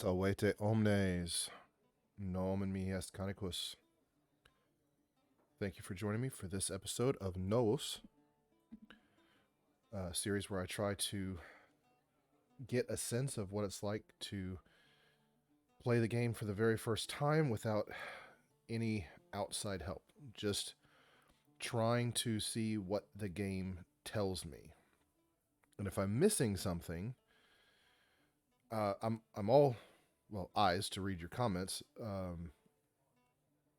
Salvete omnes, nomen mihi est canicus. Thank you for joining me for this episode of Novus, a series where I try to get a sense of what it's like to play the game for the very first time without any outside help. Just trying to see what the game tells me. And if I'm missing something, I'm all eyes to read your comments.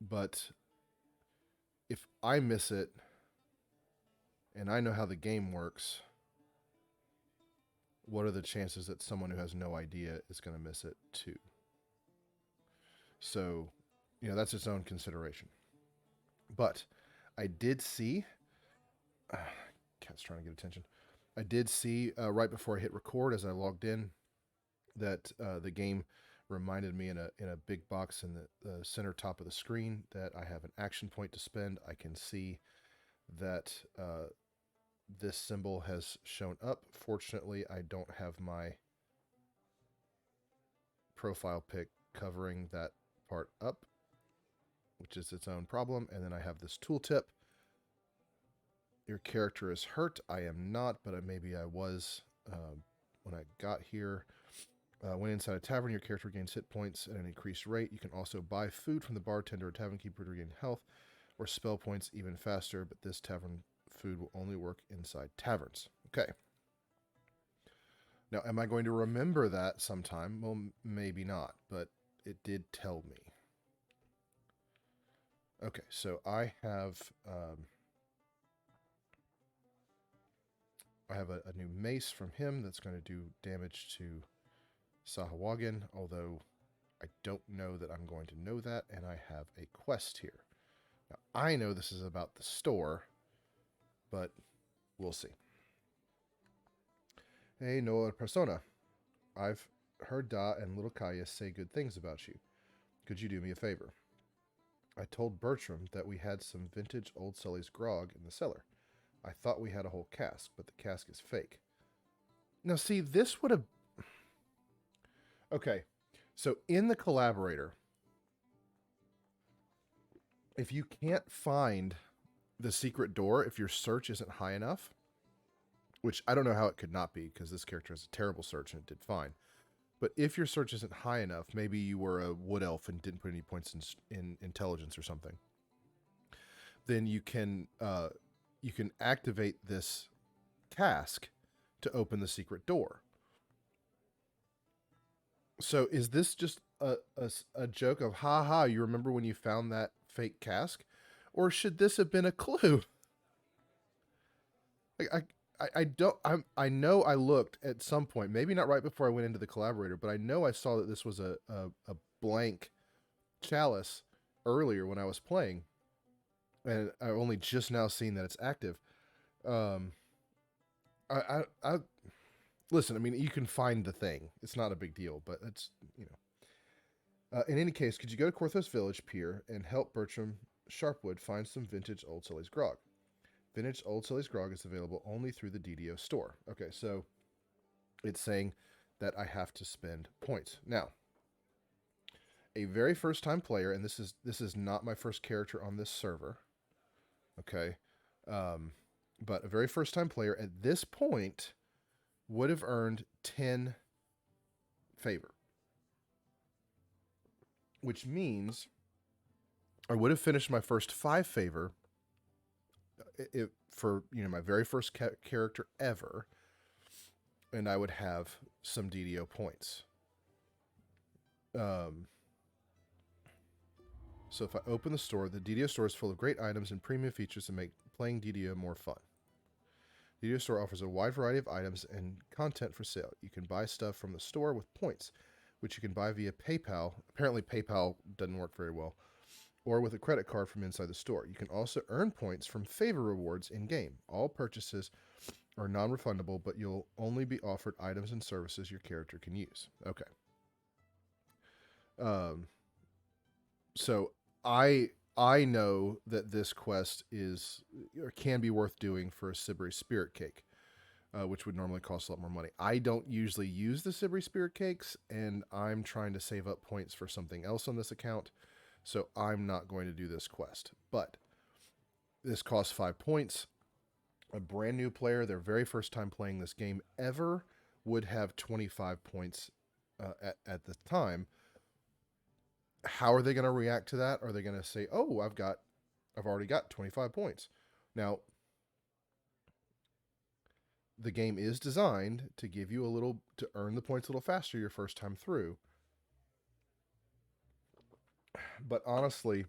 But if I miss it and I know how the game works, what are the chances that someone who has no idea is going to miss it too? So, that's its own consideration. But I did see, cat's trying to get attention. I did see right before I hit record, as I logged in, that the game reminded me in a big box in the center top of the screen that I have an action point to spend. I can see that this symbol has shown up. Fortunately, I don't have my profile pic covering that part up, which is its own problem. And then I have this tooltip. Your character is hurt. I am not, but maybe I was when I got here. When inside a tavern, your character gains hit points at an increased rate. You can also buy food from the bartender or tavern keeper to regain health or spell points even faster, but this tavern food will only work inside taverns. Okay. Now, am I going to remember that sometime? Well, maybe not, but it did tell me. Okay, so I have a new mace from him that's going to do damage to Sahuagin, although I don't know that I'm going to know that, and I have a quest here. Now, I know this is about the store, but we'll see. Hey, Noah Persona. I've heard Da and Little Kaya say good things about you. Could you do me a favor? I told Bertram that we had some vintage Old Sully's grog in the cellar. I thought we had a whole cask, but the cask is fake. Now, see, this would have... Okay, so in the collaborator, if you can't find the secret door, if your search isn't high enough, which I don't know how it could not be, because this character has a terrible search and it did fine. But if your search isn't high enough, maybe you were a wood elf and didn't put any points in intelligence or something, then you can activate this cask to open the secret door. So is this just a joke of, ha, you remember when you found that fake cask? Or should this have been a clue? I know I looked at some point, maybe not right before I went into the collaborator, but I know I saw that this was a blank chalice earlier when I was playing, and I've only just now seen that it's active. I listen. I mean, you can find the thing; it's not a big deal, but it's in any case, could you go to Korthos Village Pier and help Bertram Sharpwood find some vintage Old Sully's grog? Vintage Old Sully's grog is available only through the DDO store. Okay, so it's saying that I have to spend points. Now, a very first time player, and this is not my first character on this server. Okay, but a very first time player at this point would have earned 10 favor, which means I would have finished my first 5 favor for my very first character ever, and I would have some DDO points. So if I open the store, the DDO store is full of great items and premium features to make playing DDO more fun. The DDO store offers a wide variety of items and content for sale. You can buy stuff from the store with points, which you can buy via PayPal. Apparently PayPal doesn't work very well. Or with a credit card from inside the store. You can also earn points from favor rewards in-game. All purchases are non-refundable, but you'll only be offered items and services your character can use. Okay. So I know that this quest is or can be worth doing for a Sibri spirit cake. which would normally cost a lot more money. I don't usually use the Sibri Spirit Cakes, and I'm trying to save up points for something else on this account, so I'm not going to do this quest. But this costs 5 points. A brand new player, their very first time playing this game ever, would have 25 points at the time. How are they going to react to that? Are they going to say, "Oh, I've already got 25 points"? Now, the game is designed to give you to earn the points a little faster your first time through. But honestly,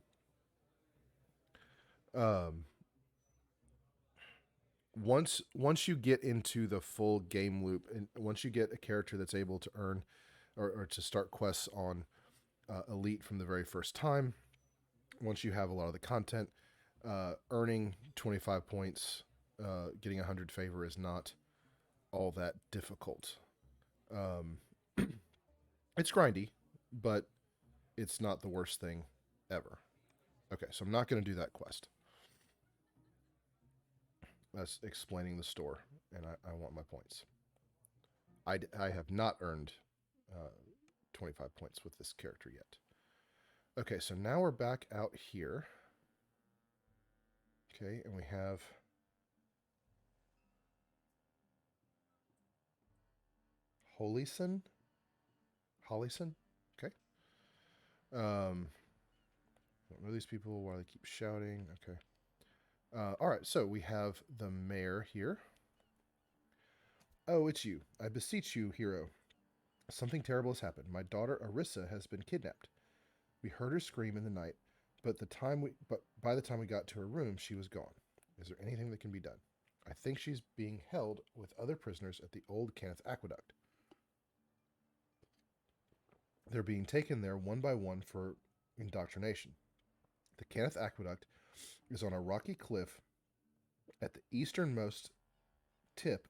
once you get into the full game loop, and once you get a character that's able to earn or to start quests on Elite from the very first time, once you have a lot of the content, earning 25 points, getting 100 favor is not all that difficult. It's grindy, but it's not the worst thing ever. Okay, so I'm not going to do that quest. That's explaining the store, and I want my points. I have not earned 25 points with this character yet. Okay, so now we're back out here. Okay, and we have Hollyson. Okay. Don't know these people. Why they keep shouting? Okay. All right, so we have the mayor here. Oh, it's you. I beseech you, hero. Something terrible has happened. My daughter Arissa has been kidnapped. We heard her scream in the night, but by the time we got to her room, she was gone. Is there anything that can be done? I think she's being held with other prisoners at the old Kenneth Aqueduct. They're being taken there one by one for indoctrination. The Kenneth Aqueduct is on a rocky cliff at the easternmost tip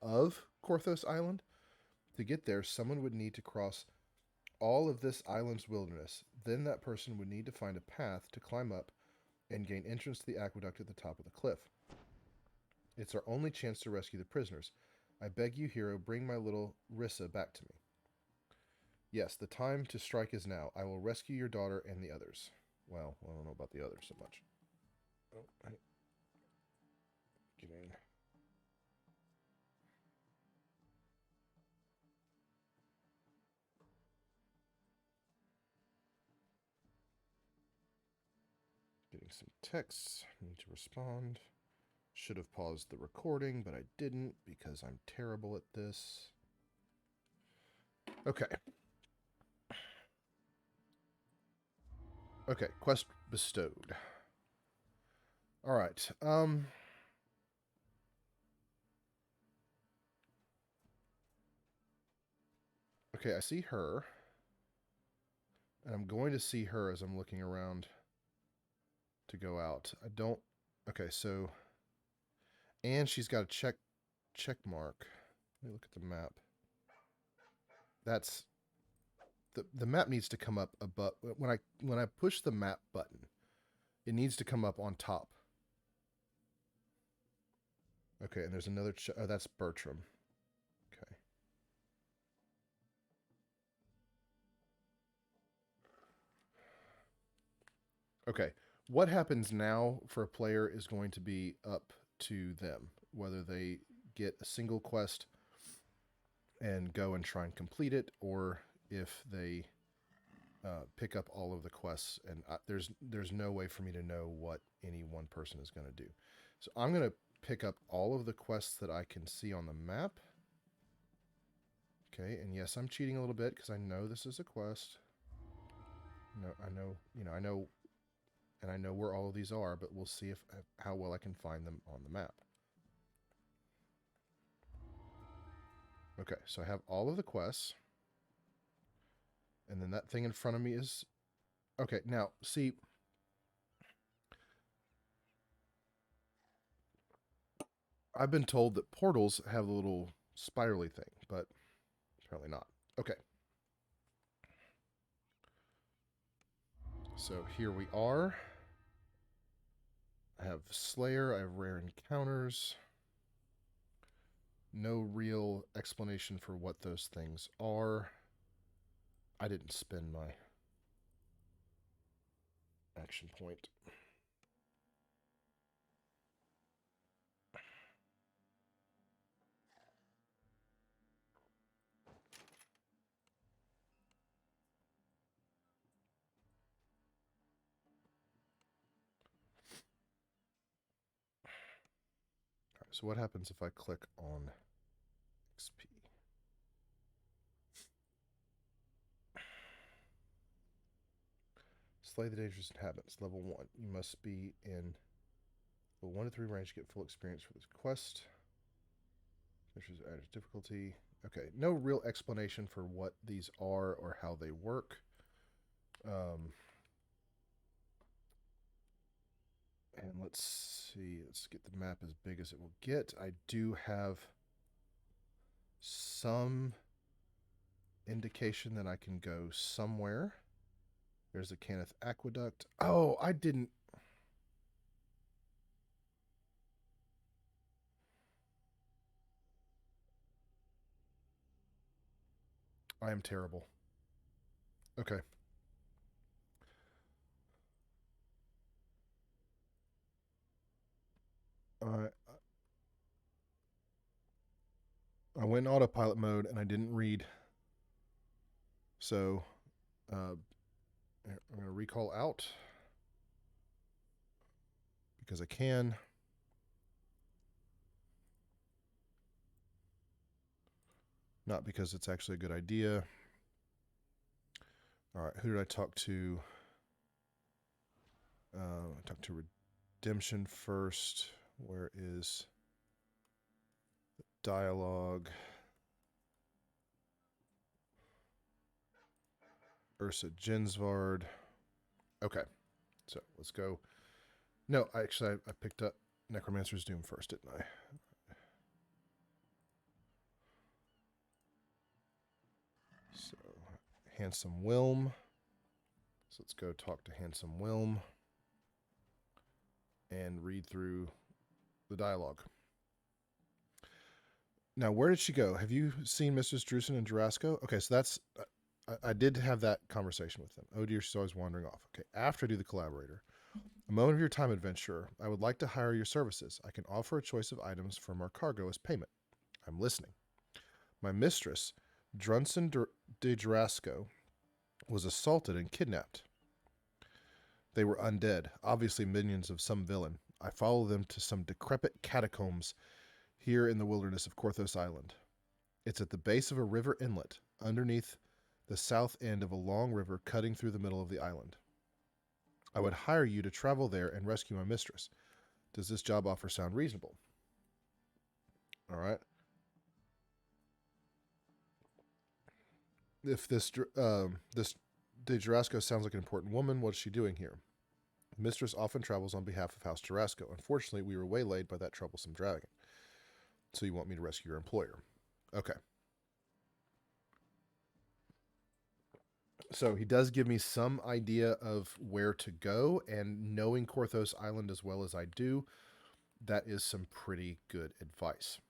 of Korthos Island. To get there, someone would need to cross all of this island's wilderness. Then that person would need to find a path to climb up and gain entrance to the aqueduct at the top of the cliff. It's our only chance to rescue the prisoners. I beg you, hero, bring my little Rissa back to me. Yes, the time to strike is now. I will rescue your daughter and the others. Well, I don't know about the others so much. Oh, getting some texts. I need to respond. Should have paused the recording, but I didn't because I'm terrible at this. Okay. Okay, quest bestowed. All right. Okay, I see her. And I'm going to see her as I'm looking around to go out. I don't... Okay, so... And she's got a check mark. Let me look at the map. That's... The map needs to come up above... When I push the map button, it needs to come up on top. Okay, and there's another... Oh, that's Bertram. Okay. Okay. What happens now for a player is going to be up to them. Whether they get a single quest and go and try and complete it, or if they pick up all of the quests. And there's no way for me to know what any one person is going to do. So I'm going to pick up all of the quests that I can see on the map. Okay, and yes, I'm cheating a little bit because I know this is a quest. No, I know, and I know where all of these are, but we'll see how well I can find them on the map. Okay, so I have all of the quests. And then that thing in front of me is... Okay, now, see... I've been told that portals have a little spirally thing, but apparently not. Okay. So here we are. I have Slayer, I have rare encounters. No real explanation for what those things are. I didn't spend my action point. Right, so what happens if I click on XP? Slay the dangerous inhabitants. Level 1. You must be in the 1 to 3 range to get full experience for this quest. Missions added difficulty. Okay, no real explanation for what these are or how they work. And let's see. Let's get the map as big as it will get. I do have some indication that I can go somewhere. There's the Cannith Aqueduct. Oh, I didn't. I am terrible. Okay. I went in autopilot mode and I didn't read. So I'm going to recall out because I can. Not because it's actually a good idea. All right, who did I talk to? I talked to Redemption first. Where is the dialogue? Ursa Gensvard. Okay, so let's go. No, I picked up Necromancer's Doom first, didn't I? So, Handsome Wilm. So let's go talk to Handsome Wilm and read through the dialogue. Now, where did she go? Have you seen Mrs. Drusen and Jurasco? Okay, so that's... I did have that conversation with them. Oh dear, she's always wandering off. Okay, after I do the collaborator. A moment of your time, adventurer. I would like to hire your services. I can offer a choice of items from our cargo as payment. I'm listening. My mistress, Drunson de Jurasco, was assaulted and kidnapped. They were undead, obviously minions of some villain. I follow them to some decrepit catacombs here in the wilderness of Korthos Island. It's at the base of a river inlet, underneath the south end of a long river cutting through the middle of the island. I would hire you to travel there and rescue my mistress. Does this job offer sound reasonable? All right. If this De Jurasco sounds like an important woman, what is she doing here? Mistress often travels on behalf of House Jurasco. Unfortunately, we were waylaid by that troublesome dragon. So you want me to rescue your employer? Okay. So he does give me some idea of where to go, and knowing Korthos Island as well as I do, that is some pretty good advice.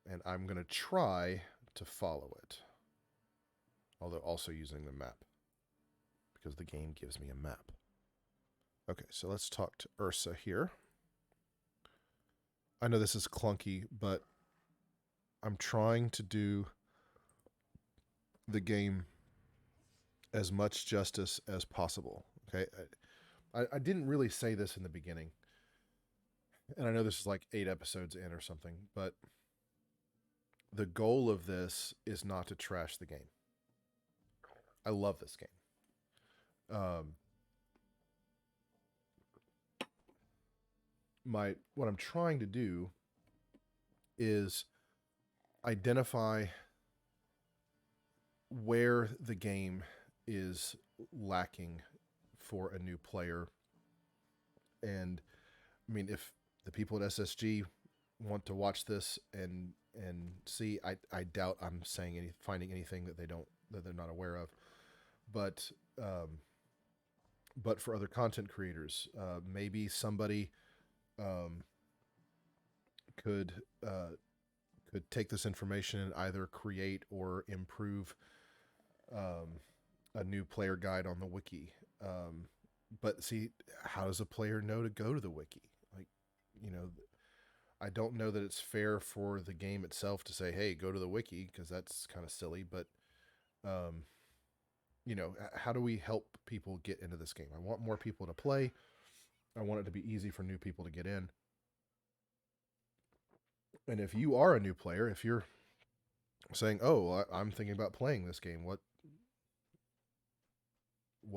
And I'm going to try to follow it. Although also using the map. Because the game gives me a map. Okay, so let's talk to Ursa here. I know this is clunky, but I'm trying to do the game as much justice as possible. Okay, I didn't really say this in the beginning, and I know this is like 8 episodes in or something, but the goal of this is not to trash the game. I love this game. What I'm trying to do is identify where the game is lacking for a new player. And I mean, if the people at SSG want to watch this and see, I doubt I'm finding anything that they're not aware of. But but for other content creators. Maybe somebody um, could could take this information and either create or improve a new player guide on the wiki. But see, how does a player know to go to the wiki? Like, you know, I don't know that it's fair for the game itself to say, "Hey, go to the wiki," because that's kind of silly. But um, you know, how do we help people get into this game? I want more people to play. I want it to be easy for new people to get in. And if you are a new player, if you're saying, "Oh, I'm thinking about playing this game," what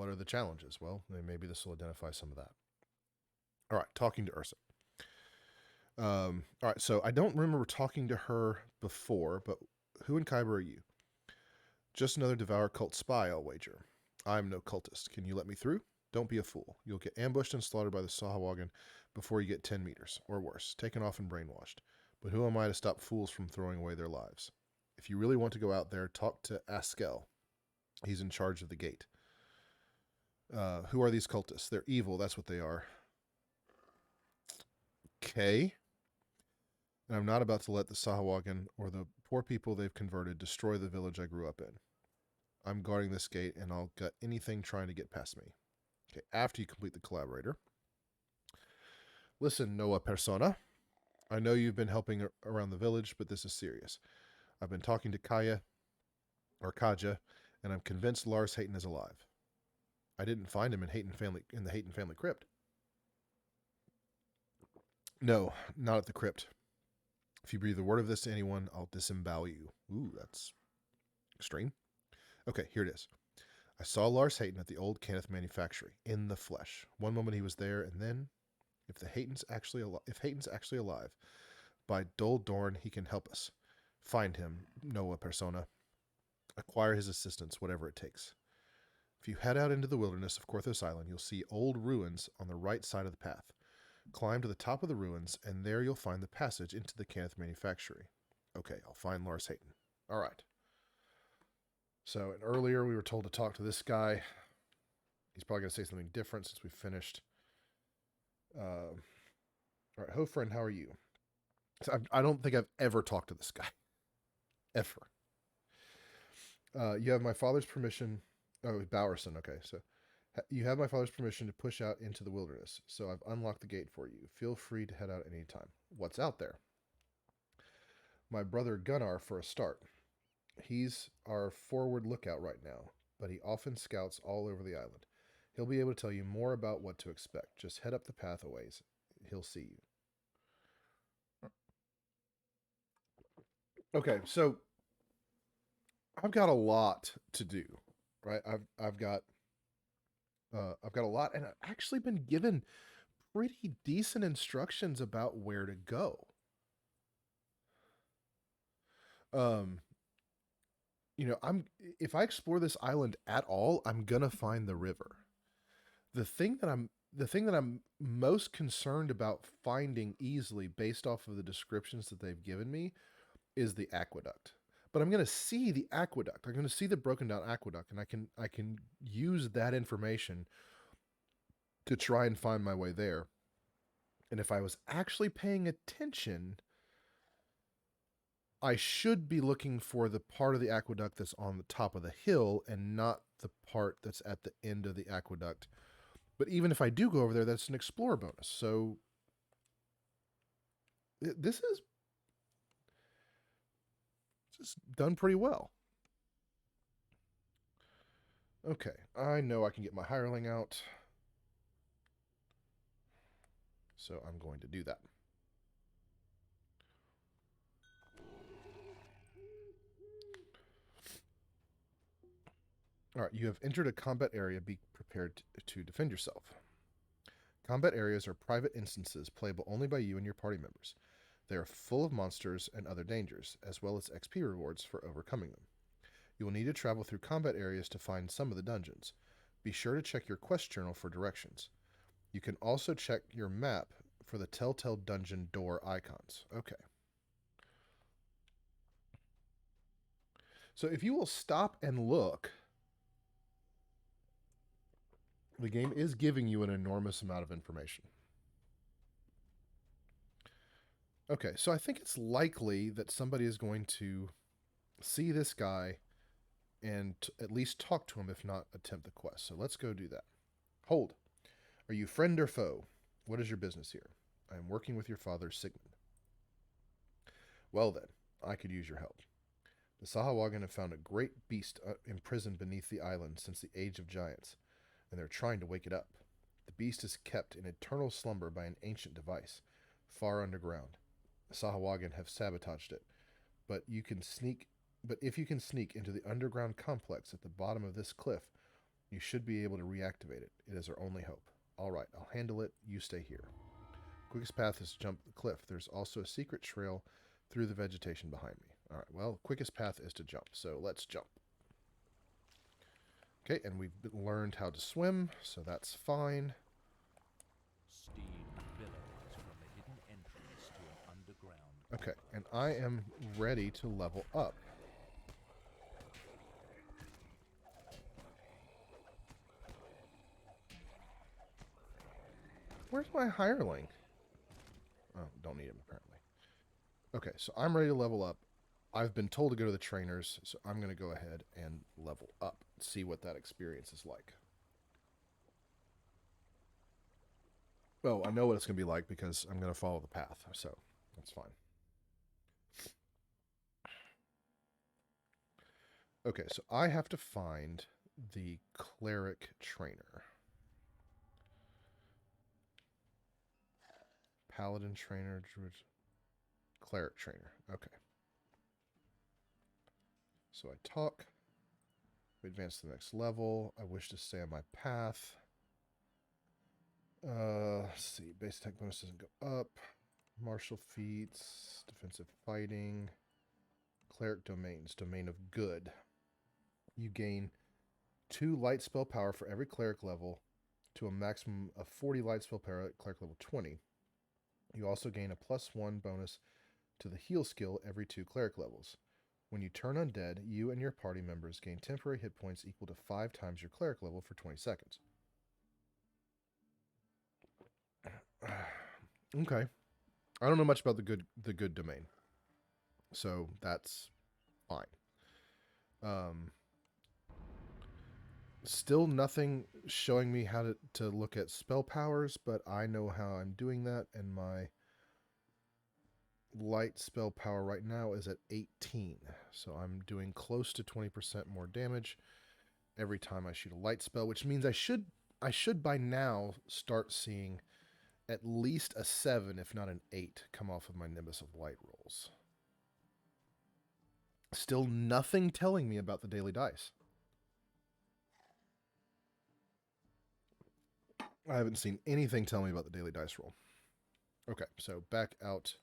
are the challenges? Well, then maybe this will identify some of that. All right, talking to Ursa. All right, so I don't remember talking to her before, but who in Kyber are you? Just another Devour cult spy, I'll wager. I'm no cultist. Can you let me through? Don't be a fool. You'll get ambushed and slaughtered by the Sahuagin before you get 10 meters, or worse, taken off and brainwashed. But who am I to stop fools from throwing away their lives? If you really want to go out there, talk to Askel. He's in charge of the gate. Who are these cultists? They're evil, that's what they are. Okay. And I'm not about to let the Sahuagin or the poor people they've converted destroy the village I grew up in. I'm guarding this gate, and I'll gut anything trying to get past me. Okay, after you complete the collaborator. Listen, Noah Persona. I know you've been helping around the village, but this is serious. I've been talking to Kaja, and I'm convinced Lars Hayton is alive. I didn't find him in the Hayton family crypt. No, not at the crypt. If you breathe a word of this to anyone, I'll disembowel you. Ooh, that's extreme. Okay, here it is. I saw Lars Hayton at the old Kenneth manufactory in the flesh. One moment he was there, and then, if Hayton's actually alive, by Dol Dorn he can help us. Find him, Noah Persona. Acquire his assistance, whatever it takes. If you head out into the wilderness of Korthos Island, you'll see old ruins on the right side of the path. Climb to the top of the ruins, and there you'll find the passage into the Kenneth manufactory. Okay, I'll find Lars Hayton. All right. So, and earlier we were told to talk to this guy. He's probably going to say something different since we finished. All right, ho friend, how are you? So I don't think I've ever talked to this guy. Ever. You have my father's permission. Oh, Bowerson. Okay, so you have my father's permission to push out into the wilderness. So I've unlocked the gate for you. Feel free to head out any time. What's out there? My brother Gunnar for a start. He's our forward lookout right now, but he often scouts all over the island. He'll be able to tell you more about what to expect. Just head up the path a ways. He'll see you. Okay, so I've got a lot to do, right? I've got a lot, and I've actually been given pretty decent instructions about where to go. You know, if I explore this island at all, I'm gonna find the river. The thing that I'm most concerned about finding easily based off of the descriptions that they've given me is the aqueduct. But I'm going to see the aqueduct. I'm going to see the broken down aqueduct, and I can use that information to try and find my way there. And if I was actually paying attention, I should be looking for the part of the aqueduct that's on the top of the hill and not the part that's at the end of the aqueduct. But even if I do go over there, that's an explorer bonus. So this is done pretty well. Okay, I know I can get my hireling out. So I'm going to do that. All right, you have entered a combat area. Be prepared to defend yourself. Combat areas are private instances playable only by you and your party members. They are full of monsters and other dangers, as well as XP rewards for overcoming them. You will need to travel through combat areas to find some of the dungeons. Be sure to check your quest journal for directions. You can also check your map for the Telltale Dungeon door icons. Okay. So if you will stop and look, The game is giving you an enormous amount of information. Okay, so I think it's likely that somebody is going to see this guy and at least talk to him, if not attempt the quest. So let's go do that. Hold. Are you friend or foe? What is your business here? I am working with your father, Sigmund. Well then, I could use your help. The Sahuagin have found a great beast imprisoned beneath the island since the Age of Giants, and they're trying to wake it up. The beast is kept in eternal slumber by an ancient device, far underground. The Sahuagin have sabotaged it, but if you can sneak into the underground complex at the bottom of this cliff, you should be able to reactivate it. It is our only hope. All right, I'll handle it. You stay here. Quickest path is to jump the cliff. There's also a secret trail through the vegetation behind me. All right, well, quickest path is to jump, so let's jump. Okay, and we've learned how to swim, so that's fine. Steam billows from a hidden entrance to an underground. Okay, and I am ready to level up. Where's my hireling? Oh, don't need him, apparently. Okay, so I'm ready to level up. I've been told to go to the trainers, so I'm going to go ahead and level up. See what that experience is like. Oh, I know what it's going to be like because I'm going to follow the path, so that's fine. Okay, so I have to find the cleric trainer. Paladin trainer, druid, cleric trainer. Okay. So I talk. We advance to the next level. I wish to stay on my path. Let's see. Base attack bonus doesn't go up. Martial feats, defensive fighting, cleric domains, domain of good. You gain 2 light spell power for every cleric level to a maximum of 40 light spell power at cleric level 20. You also gain a +1 bonus to the heal skill every 2 cleric levels. When you turn undead, you and your party members gain temporary hit points equal to 5 times your cleric level for 20 seconds. Okay. I don't know much about the good domain, so that's fine. Still nothing showing me how to look at spell powers, but I know how I'm doing that, and my light spell power right now is at 18. So I'm doing close to 20% more damage every time I shoot a light spell, which means I should by now start seeing at least a 7, if not an 8, come off of my Nimbus of Light rolls. Still nothing telling me about the daily dice. I haven't seen anything tell me about the daily dice roll. Okay, so back out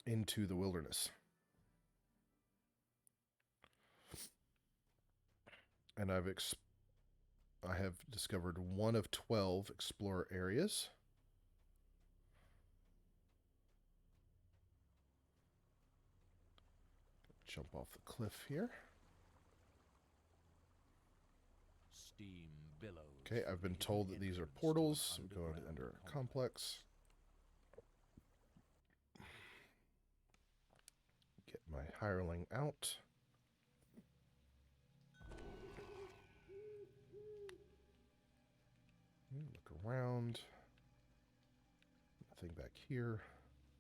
into the wilderness. And I have discovered 1 of 12 explorer areas. Jump off the cliff here. Steam billows. Okay, I've been told that these are portals. So we go under a complex. Get my hireling out. Look around. Nothing back here.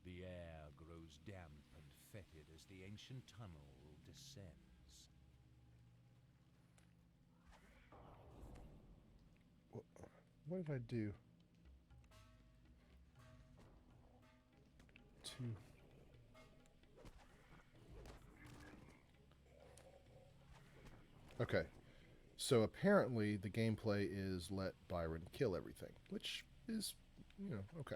The air grows damp and fetid as the ancient tunnel descends. What did I do? Okay. So apparently the gameplay is let Byron kill everything, which is, okay.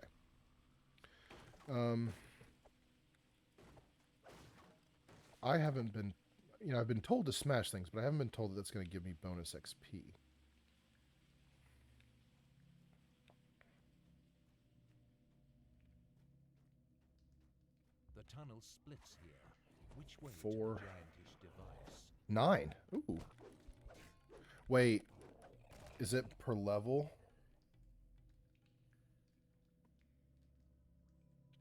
I haven't been, I've been told to smash things, but I haven't been told that that's going to give me bonus XP. The tunnel splits here. Which way 4, to the giantish device? 9. Ooh. Wait, Is it per level?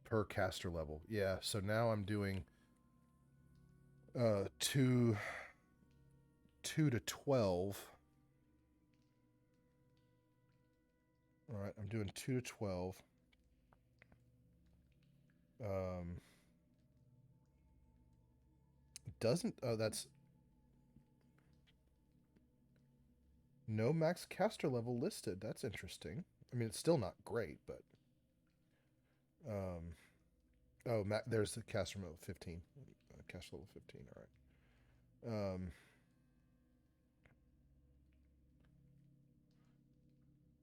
Per caster level. Yeah, so now I'm doing 2 to 12. All right, I'm doing 2 to 12. Doesn't, oh, that's no max caster level listed. That's interesting. I mean, it's still not great, but oh, there's the caster level 15. Caster level 15. All right.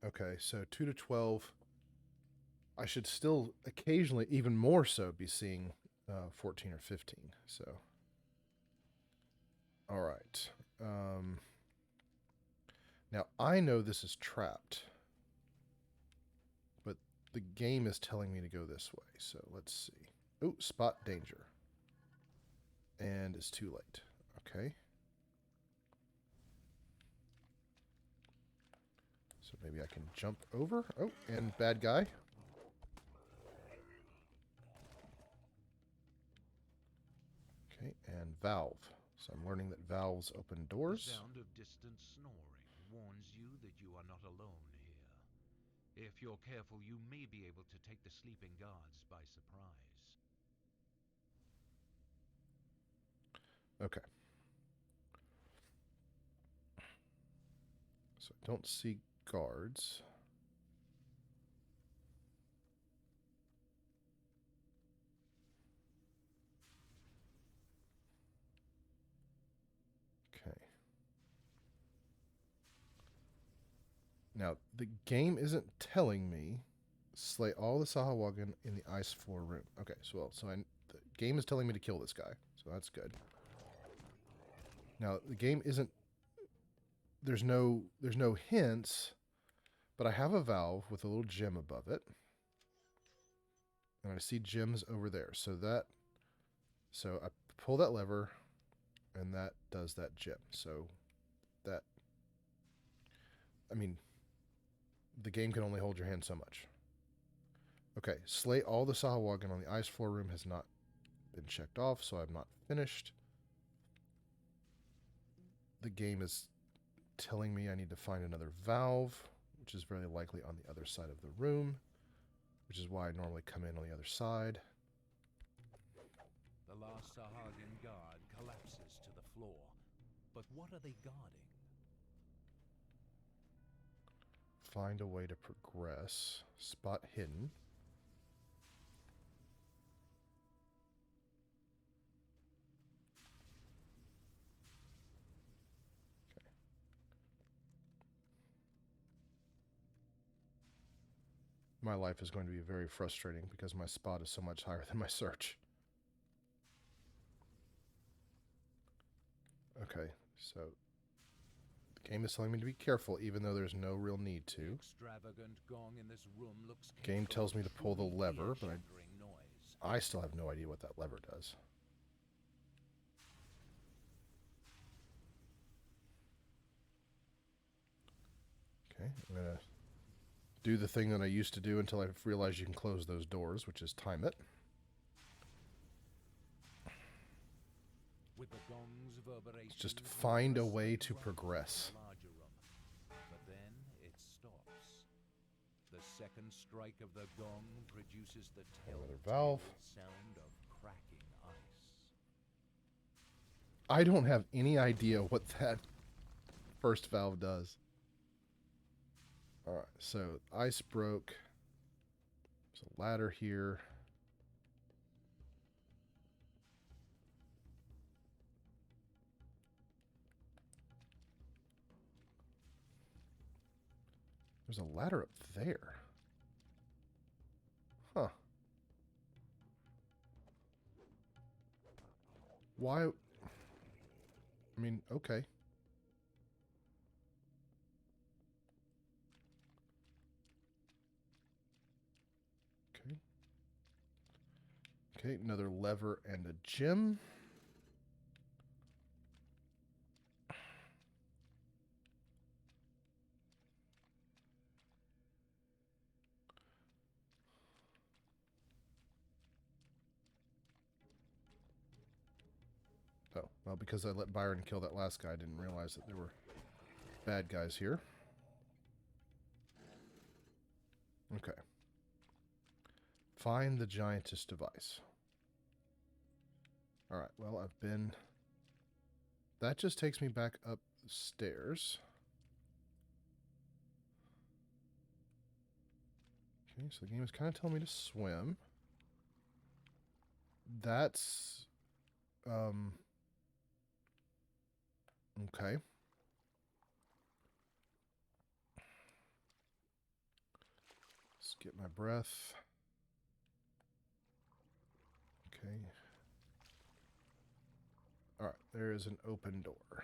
Okay, so 2 to 12. I should still occasionally, even more so, be seeing 14 or 15. So, all right. Now, I know this is trapped, but the game is telling me to go this way. So, let's see. Oh, spot danger. And it's too late. Okay. So maybe I can jump over. Oh, and bad guy. Okay, and valve. So I'm learning that valves open doors. The sound of distant snoring warns you that you are not alone here. If you're careful, you may be able to take the sleeping guards by surprise. Okay. So I don't see guards. Okay. Now, the game isn't telling me slay all the Sahuagin in the ice floor room. Okay, so the game is telling me to kill this guy, so that's good. Now, the game isn't... There's no hints, but I have a valve with a little gem above it. And I see gems over there. So I pull that lever, and that does that gem. So that... I mean, the game can only hold your hand so much. Okay, slay all the Sahuagin on the ice floor room has not been checked off, so I'm not finished. The game is telling me I need to find another valve, which is very likely on the other side of the room, which is why I normally come in on the other side. The last Sahuagin guard collapses to the floor. But what are they guarding? Find a way to progress. Spot hidden. Okay. My life is going to be very frustrating because my spot is so much higher than my search. Okay, so the game is telling me to be careful, even though there's no real need to. The extravagant gong in this room looks Game tells me to pull the lever, but noise. I still have no idea what that lever does. Okay, I'm going to do the thing that I used to do until I realized you can close those doors, which is time it. With the gong's reverberations, Just find a way to progress. But then it stops. The second strike of the gong produces the Another valve. sound of cracking ice. I don't have any idea what that first valve does. Alright, so ice broke. There's a ladder here. There's a ladder up there. Huh. Why? I mean, okay. Okay. Okay, another lever and a gem. Well, because I let Byron kill that last guy, I didn't realize that there were bad guys here. Okay. Find the giantess device. Alright, well, I've been... That just takes me back up the stairs. Okay, so the game is kind of telling me to swim. That's... Okay. Let's get my breath. Okay. Alright, there is an open door.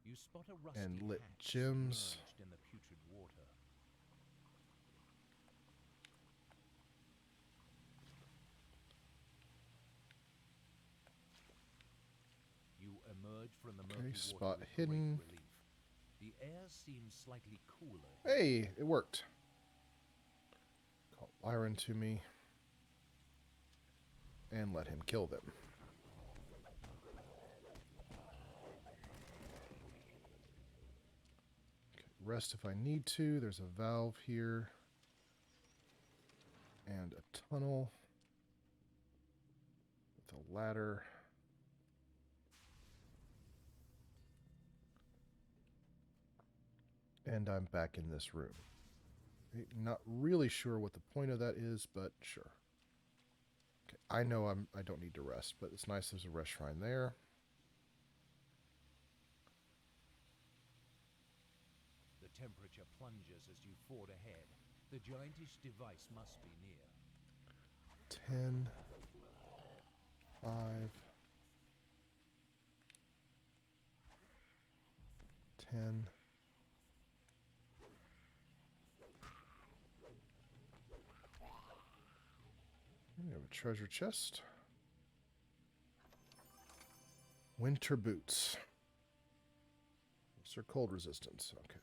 You spot a rusty And lit hatch gems. submerged in the putrid water. You emerge from the murky water spot with hidden. great relief. The air seems slightly cooler. Hey, it worked. Call Byron to me. And let him kill them. Okay, rest if I need to. There's a valve here. And a tunnel. With a ladder. And I'm back in this room. Not really sure what the point of that is, but sure. Okay, I know I don't need to rest, but it's nice there's a rest shrine there. The temperature plunges as you ford ahead. The giantish device must be near. 10, 5, 10. We have a treasure chest. Winter boots. What's their cold resistance? Okay.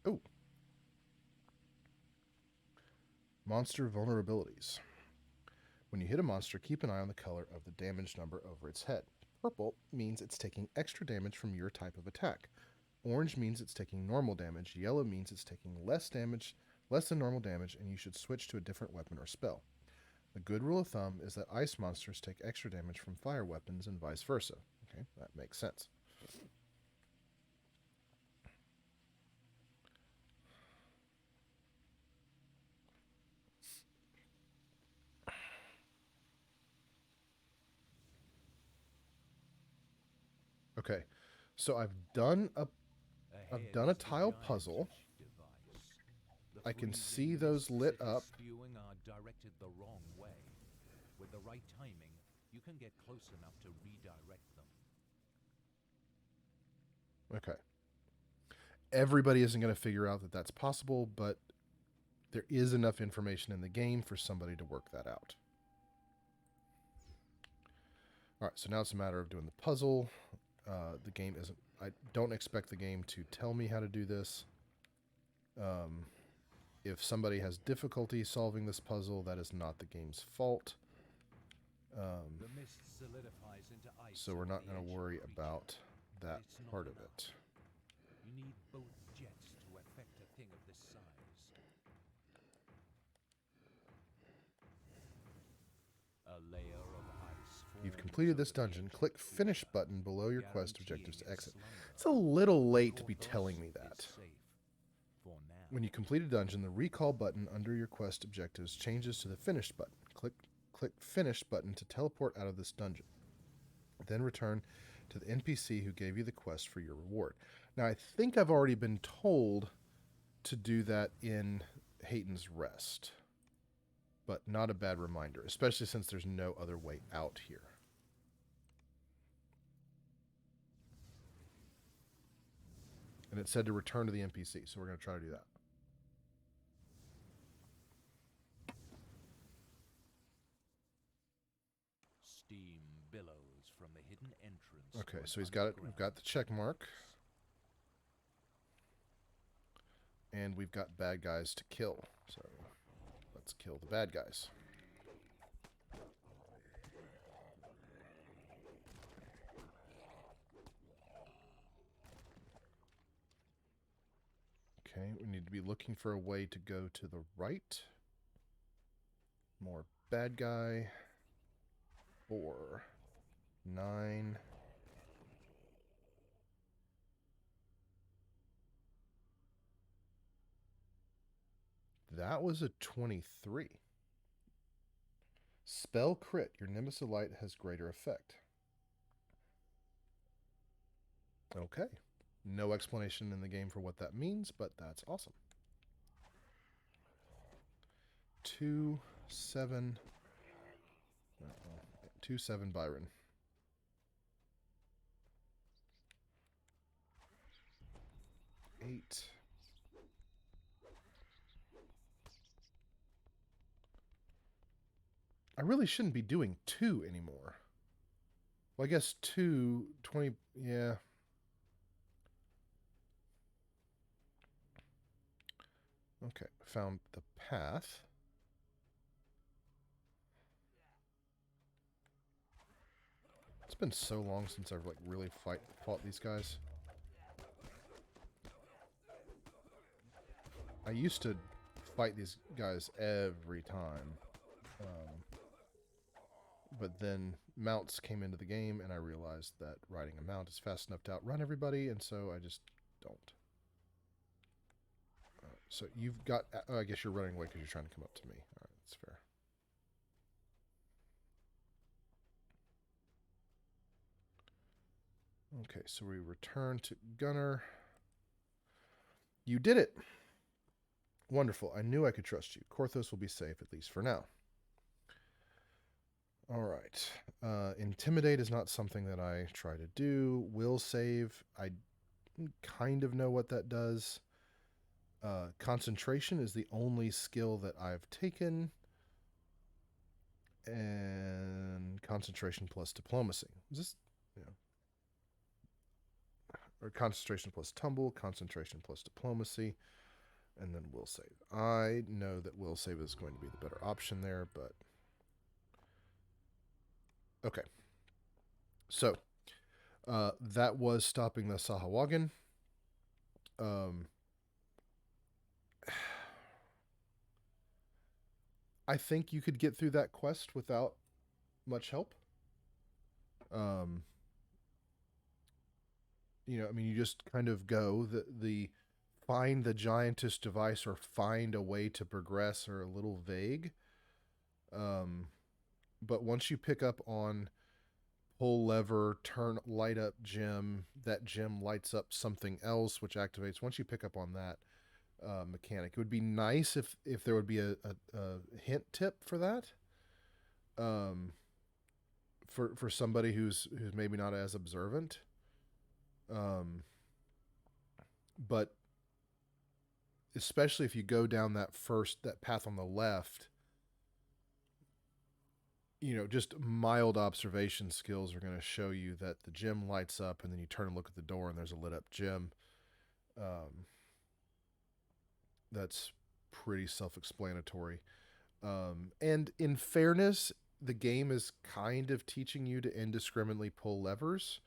Oh. Monster vulnerabilities. When you hit a monster, keep an eye on the color of the damage number over its head. Purple means it's taking extra damage from your type of attack. Orange means it's taking normal damage. Yellow means it's taking less than normal damage, and you should switch to a different weapon or spell. The good rule of thumb is that ice monsters take extra damage from fire weapons and vice versa. Okay, that makes sense. Okay, so I've done a tile puzzle. I can see those lit up. Spewing are directed the wrong way. With the right timing, you can get close enough to redirect them. Okay. Everybody isn't going to figure out that that's possible, but there is enough information in the game for somebody to work that out. All right, so now it's a matter of doing the puzzle. The game isn't... I don't expect the game to tell me how to do this. If somebody has difficulty solving this puzzle, that is not the game's fault. The mist solidifies into ice. So we're not going to worry creature, about that but it's not part of enough. it. You need both jets to affect a thing of this size. A layer of ice. You've completed this dungeon. Click Finish button below your quest objectives to exit. It's a little late to be telling me that. When you complete a dungeon, the recall button under your quest objectives changes to the Finish button. Click Finish button to teleport out of this dungeon. Then return to the NPC who gave you the quest for your reward. Now, I think I've already been told to do that in Hayton's Rest, but not a bad reminder, especially since there's no other way out here. And it said to return to the NPC, so we're going to try to do that. Steam billows from the hidden entrance. Okay, so he's got it. We've got the check mark. And we've got bad guys to kill. So let's kill the bad guys. Okay, we need to be looking for a way to go to the right. More bad guy. 4, 9. That was a 23. Spell crit. Your Nimbus of Light has greater effect. Okay. No explanation in the game for what that means, but that's awesome. 2, 7. 2, 7 Byron. Eight. I really shouldn't be doing 2 anymore. Well, I guess 2, 20, yeah. Okay, found the path. It's been so long since I've like really fought these guys. I used to fight these guys every time. But then mounts came into the game, and I realized that riding a mount is fast enough to outrun everybody, and so I just don't. So you've got... I guess you're running away because you're trying to come up to me. All right, that's fair. Okay, so we return to Gunner. You did it! Wonderful. I knew I could trust you. Korthos will be safe, at least for now. All right. Intimidate is not something that I try to do. Will save. I kind of know what that does. Concentration is the only skill that I've taken. And concentration plus diplomacy. Is this, or concentration plus tumble, concentration plus diplomacy, and then will save. I know that will save is going to be the better option there, but... Okay. So, that was stopping the Sahuagin. I think you could get through that quest without much help. I mean, you just kind of go. The find the giantess device or find a way to progress are a little vague. But once you pick up on pull lever, turn, light up gem, that gem lights up something else, which activates. Once you pick up on that mechanic, it would be nice if there would be a hint tip for that. For somebody who's maybe not as observant. But especially if you go down that path on the left, just mild observation skills are going to show you that the gem lights up, and then you turn and look at the door and there's a lit up gem. That's pretty self-explanatory. And in fairness, the game is kind of teaching you to indiscriminately pull levers,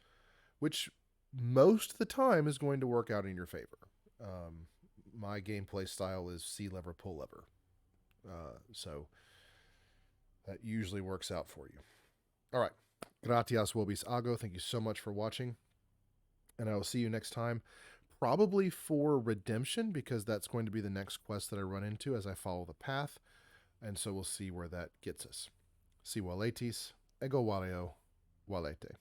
which most of the time is going to work out in your favor. My gameplay style is see lever, pull lever. So that usually works out for you. All right. Gratias vobis ago. Thank you so much for watching. And I will see you next time. Probably for Redemption, because that's going to be the next quest that I run into as I follow the path. And so we'll see where that gets us. Si waletis, ego waleo, walete.